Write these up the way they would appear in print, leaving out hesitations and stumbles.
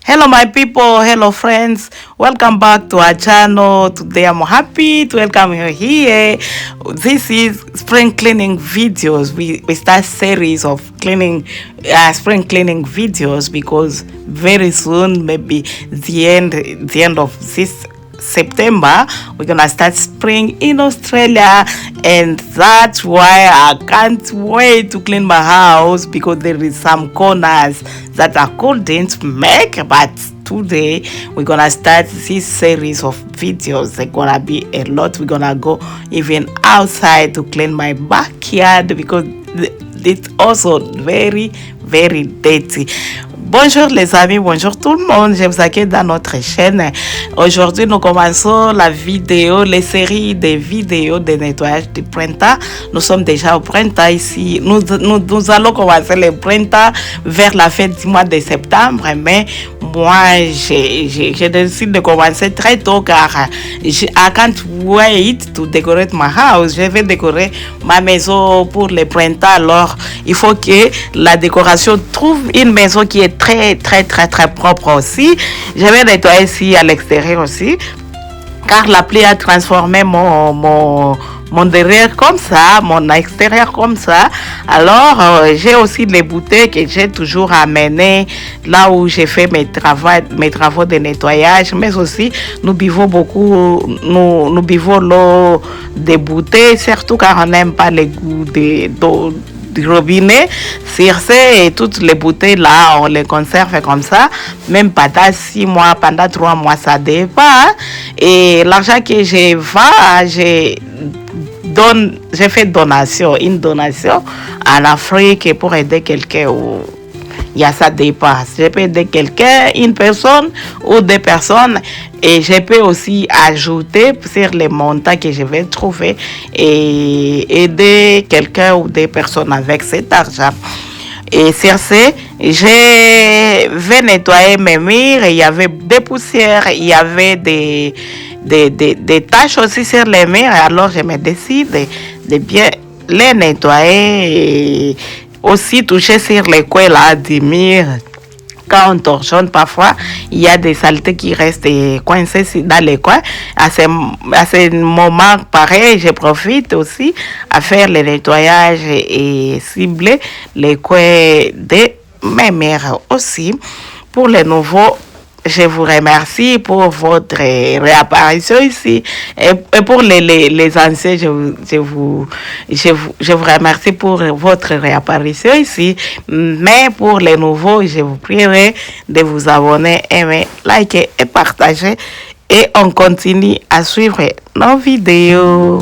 Hello, my people. Hello, friends. Welcome back to our channel. Today, I'm happy to welcome you here. This is spring cleaning videos. We start series of cleaning, spring cleaning videos because very soon, maybe the end of this September, we're gonna start spring in Australia, and that's why I can't wait to clean my house because there is some corners that I couldn't make. But today we're gonna start this series of videos. They're gonna be a lot. We're gonna go even outside to clean my backyard because it's also very dirty. Bonjour les amis, bonjour tout le monde, je vous accueille dans notre chaîne. Aujourd'hui, nous commençons les séries de vidéos de nettoyage du printemps. Nous sommes déjà au printemps ici. Nous allons commencer le printemps vers la fin du mois de septembre, mais moi, j'ai décidé de commencer très tôt car I can't wait to decorate my house. Je vais décorer ma maison pour le printemps. Alors, il faut que la décoration trouve une maison qui est très propre aussi. Je vais nettoyer ici à l'extérieur aussi car la pluie a transformé mon derrière comme ça, mon extérieur comme ça. Alors, j'ai aussi les bouteilles que j'ai toujours amenées là où j'ai fait mes travaux de nettoyage. Mais aussi, nous buvons beaucoup, nous buvons l'eau des bouteilles, surtout car on n'aime pas le goût d'eau du robinet. Sur et toutes les bouteilles là, on les conserve comme ça, même pendant 6 mois, pendant 3 mois, ça dépend. Et l'argent que j'ai j'ai fait une donation en Afrique pour aider quelqu'un où il y a ça dépasse. Je peux aider quelqu'un, une personne ou deux personnes, et je peux aussi ajouter sur les montants que je vais trouver et aider quelqu'un ou des personnes avec cet argent. Et sur ce, je vais nettoyer mes murs. Il y avait des poussières, il y avait des taches aussi sur les murs. Alors je me décide de bien les nettoyer et aussi toucher sur les coins là du mur. Quand on torchonne, parfois, il y a des saletés qui restent coincées dans les coins. À ce moment, pareil, je profite aussi à faire le nettoyage et cibler les coins de mes mères aussi. Pour les nouveaux, je vous remercie pour votre réapparition ici. Et pour les anciens, je vous remercie pour votre réapparition ici. Mais pour les nouveaux, je vous prierai de vous abonner, aimer, liker et partager. Et on continue à suivre nos vidéos.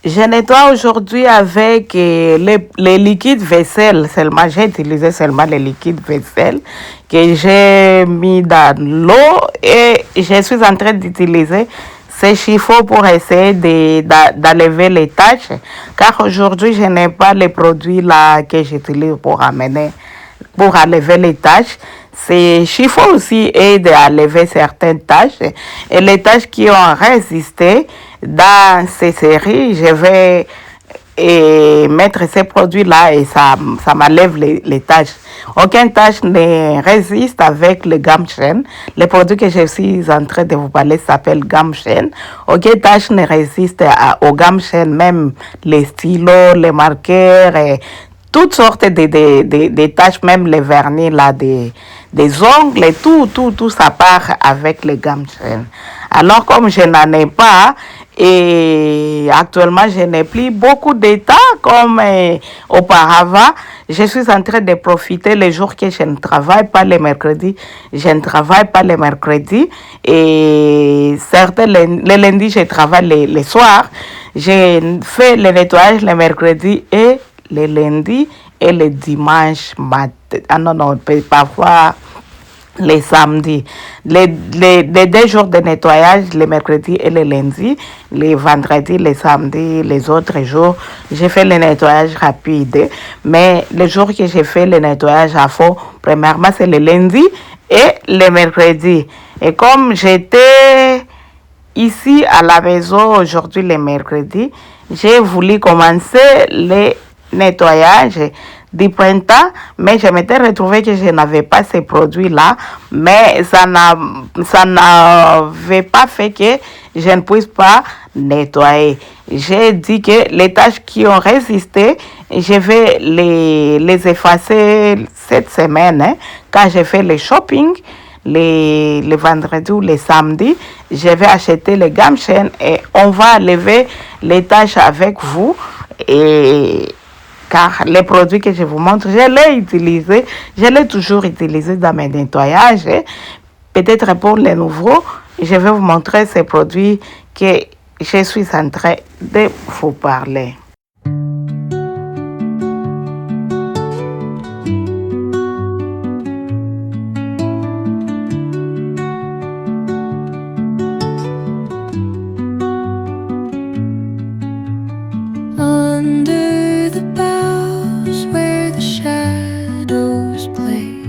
Je nettoie aujourd'hui avec les liquides vaisselle seulement. J'ai utilisé seulement les liquides vaisselle que j'ai mis dans l'eau et je suis en train d'utiliser ces chiffons pour essayer d'enlever les taches. Car aujourd'hui, je n'ai pas les produits là que j'utilise pour enlever les taches. Ces chiffons aussi aident à enlever certaines taches. Et les taches qui ont résisté dans ces séries, je vais mettre ces produits-là et ça m'enlève les taches. Aucune tâche ne résiste avec le Gamme Chaîne. Le produit que je suis en train de vous parler s'appelle Gamme Chaîne. Aucune tâche ne résiste au Gamme Chaîne, même les stylos, les marqueurs, et toutes sortes de tâches, même les vernis là, des ongles, et tout ça part avec le Gamme Chaîne. Alors comme je n'en ai pas, et actuellement je n'ai plus beaucoup d'état comme auparavant, je suis en train de profiter les jours que je ne travaille pas les mercredis. Je ne travaille pas les mercredis et certains les lundis je travaille les soirs. Je fais le nettoyage les mercredis et les lundis et les dimanches matin. Ah non, parfois les samedis. Les 2 jours de nettoyage, les mercredis et les lundis, les vendredis, les samedis, les autres jours, j'ai fait le nettoyage rapide. Mais les jours que j'ai fait le nettoyage à fond, premièrement, c'est le lundi et le mercredi. Et comme j'étais ici à la maison aujourd'hui, le mercredi, j'ai voulu commencer le nettoyage du printemps, mais je m'étais retrouvée que je n'avais pas ces produits-là, mais ça n'avait pas fait que je ne puisse pas nettoyer. J'ai dit que les tâches qui ont résisté, je vais les effacer cette semaine, hein, quand j'ai fait le shopping. Les vendredis ou les samedis, je vais acheter les Gamme Chaîne et on va enlever les tâches avec vous. Et car les produits que je vous montre, je l'ai toujours utilisé dans mes nettoyages. Peut-être pour les nouveaux, je vais vous montrer ces produits que je suis en train de vous parler. Under the boughs where the shadows play,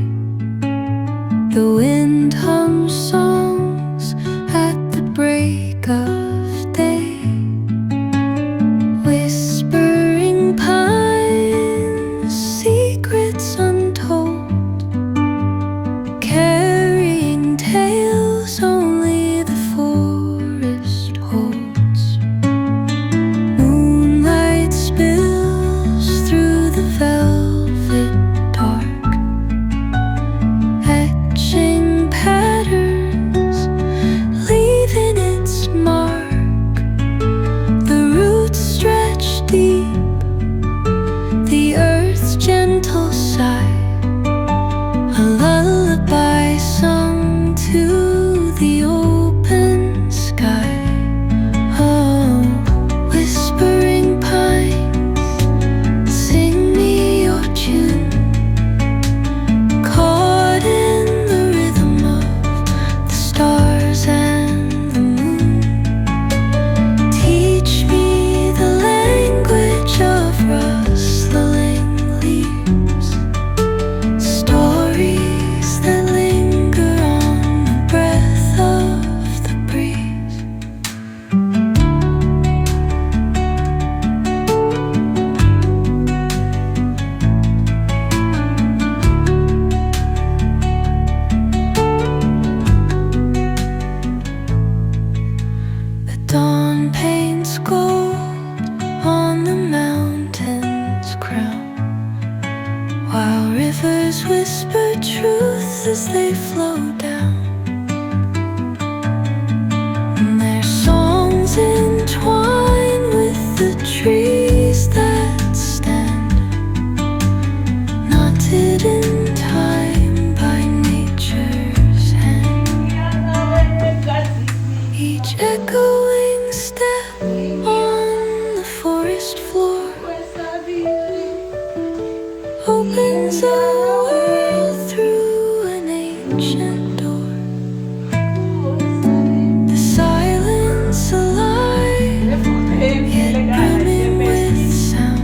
the wind hums songs at the break of day. Whispering pines, secrets untold, carrying tales only the forest holds. Moonlight spills through the velvet dark, etching patterns, leaving its mark. The roots stretch deep, the earth's gentle sigh, a lullaby sung to the open sky. Oh, whispering pines, sing me your tune, caught in the rhythm of the stars and the moon. Teach me the language of rustling leaves, stories that linger on the breath of the breeze. The dawn paints gold on the mountain's crown, while rivers whisper truth as they flow down. And their songs entwine with the trees that stand, knotted in time by nature's hand. Each echoing step on the forest opens a world through an ancient door. The silence alive, yet brimming with sound.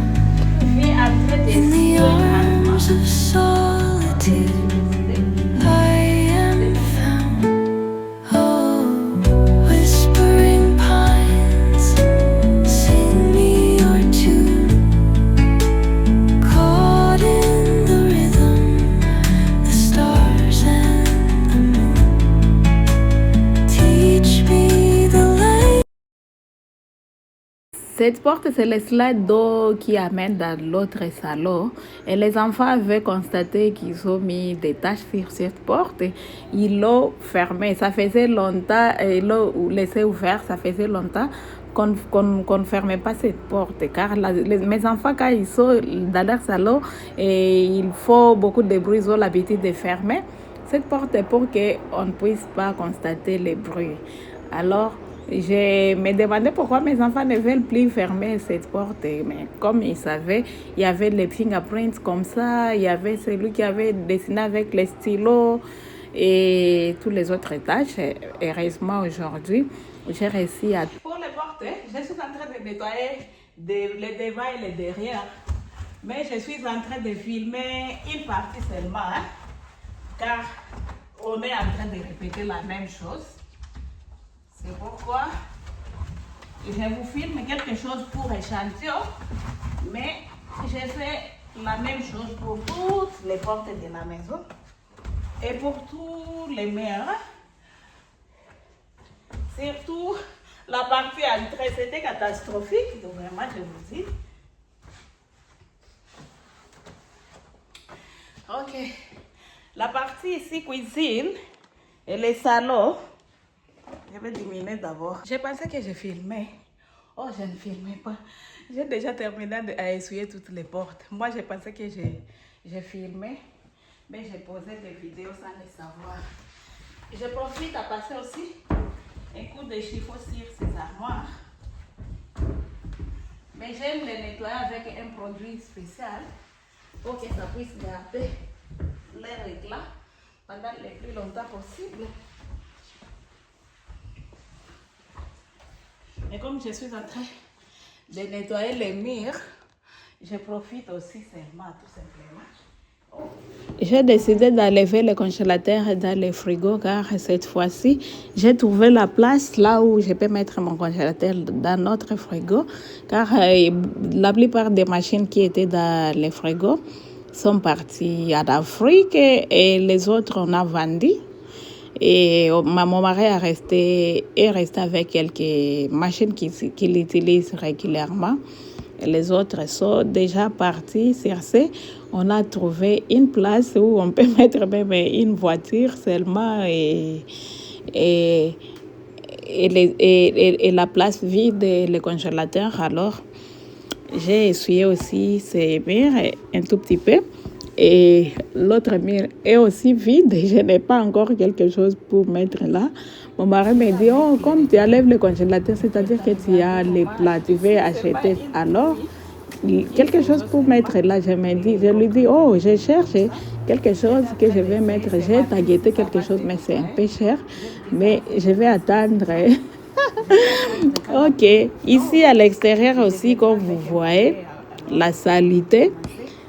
In the arms of solitude, I am found. Oh, whispering pines, sing me your tune. Caught in the rhythm, the stars and the moon. Teach me the language. Cette porte, c'est le slide d'eau qui amène dans l'autre salon. Et les enfants avaient constaté qu'ils ont mis des taches sur cette porte. Ils l'ont fermée. Ça faisait longtemps, ils l'ont laissé ouvert. Ça faisait longtemps qu'on ne fermait pas cette porte. Car mes enfants, quand ils sont dans leur salon et il faut beaucoup de bruit, ils ont l'habitude de fermer cette porte pour qu'on ne puisse pas constater les bruits. Alors, je me demandais pourquoi mes enfants ne veulent plus fermer cette porte. Mais comme ils savaient, il y avait les fingerprints comme ça, il y avait celui qui avait dessiné avec les stylos et tous les autres tâches. Heureusement, aujourd'hui, j'ai réussi à... Pour les portes, je suis en train de nettoyer les devant et les derrière. Mais je suis en train de filmer une partie seulement, car on est en train de répéter la même chose. C'est pourquoi je vous filme quelque chose pour échantillon, mais je fais la même chose pour toutes les portes de la maison et pour tous les murs. Surtout la partie entrée, c'était catastrophique, donc vraiment je vous dis. Ok, la partie ici cuisine et les salons. Je vais diminuer d'abord. J'ai pensé que je filmais. Oh, je ne filmais pas. J'ai déjà terminé à essuyer toutes les portes. Moi, je pensais que j'ai filmé, mais j'ai posé des vidéos sans le savoir. Je profite à passer aussi un coup de chiffon sur ces armoires. Mais j'aime les nettoyer avec un produit spécial pour que ça puisse garder leur éclat pendant le plus longtemps possible. Et comme je suis en train de nettoyer les murs, je profite aussi seulement, tout simplement. J'ai décidé d'enlever le congélateur dans le frigo car cette fois-ci, j'ai trouvé la place là où je peux mettre mon congélateur dans notre frigo car la plupart des machines qui étaient dans le frigo sont parties en Afrique et les autres on a vendu. Et mon mari est resté avec quelques machines qu'il utilise régulièrement. Et les autres sont déjà partis. Sur ce, on a trouvé une place où on peut mettre même une voiture seulement et la place vide, le congélateur. Alors, j'ai essuyé aussi ces murs un tout petit peu. Et l'autre mur est aussi vide. Je n'ai pas encore quelque chose pour mettre là. Mon mari me dit, oh, comme tu enlèves le congélateur, c'est-à-dire que tu as les plats, tu veux acheter alors quelque chose pour mettre là. Je lui dis, oh, je cherche quelque chose que je vais mettre. J'ai taguetté quelque chose, mais c'est un peu cher. Mais je vais attendre. Ok. Ici, à l'extérieur aussi, comme vous voyez, la saleté.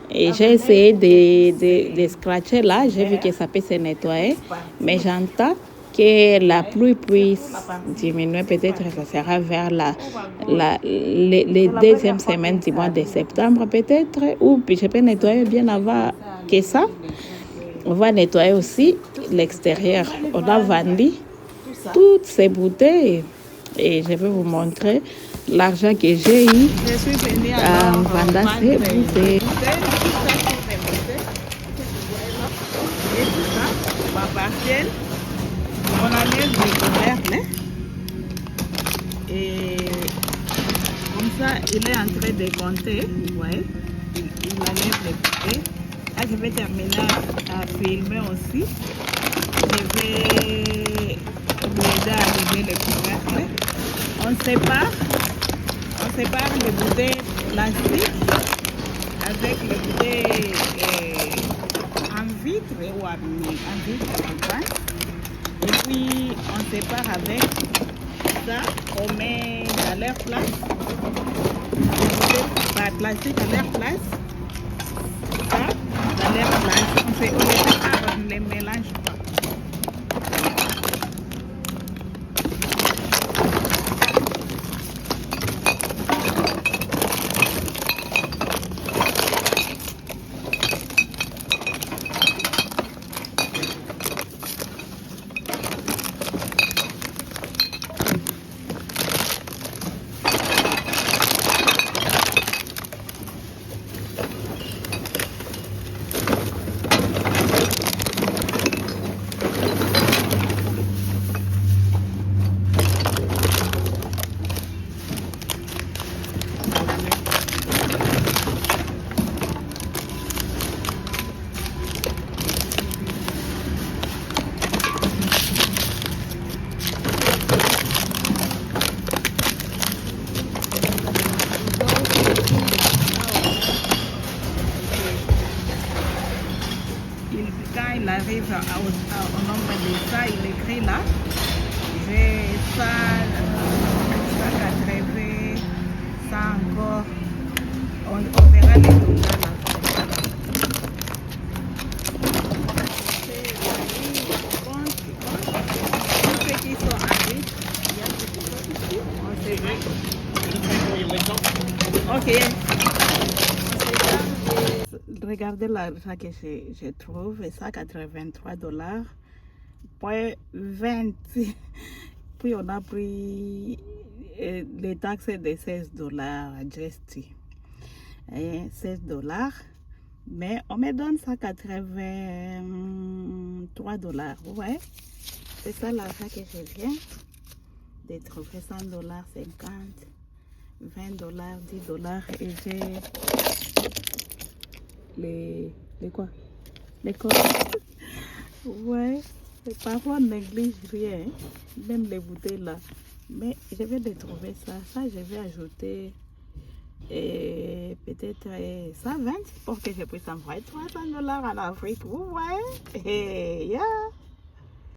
Et j'ai essayé de scratcher là, j'ai vu que ça peut se nettoyer, mais j'entends que la pluie puisse diminuer, peut-être que ça sera vers les deuxième semaine du mois de septembre peut-être, ou je peux nettoyer bien avant que ça. On va nettoyer aussi l'extérieur. On a vendu toutes ces bouteilles et je vais vous montrer l'argent que j'ai eu en vendant ces bouteilles. On enlève les couvercles et comme ça il est en train de compter, vous voyez, il enlève les bouteilles. Là je vais terminer à filmer aussi. Je vais vous aider à enlever les couvercles. On sépare les bouteilles plastiques avec les bouteilles plastique, on passe. Et puis on sépare avec ça, on met à leur place. Pas plastique à leur place. Ça, à leur place. On les sépare, on ne les mélange pas. Quand il arrive au nombre de ça, il écrit là. J'ai ça, 180, ça encore. On verra les totales là. Ceux qui sont arrivés, il y a des choses ici. On sait bien. Ok. Regardez l'argent que je trouve, ça $83. Puis 20. Puis on a pris les taxes de $16 juste. $16. Mais on me donne ça $83. Ouais. C'est ça l'argent que je viens de trouver. $100, 50, $20, $10 et j'ai les quoi? Les corps. Ouais. Parfois on néglige rien, même les bouteilles là. Mais je vais les trouver ça. Ça, je vais ajouter peut-être 120 pour que je puisse envoyer $300 en Afrique. Ouais. Yeah.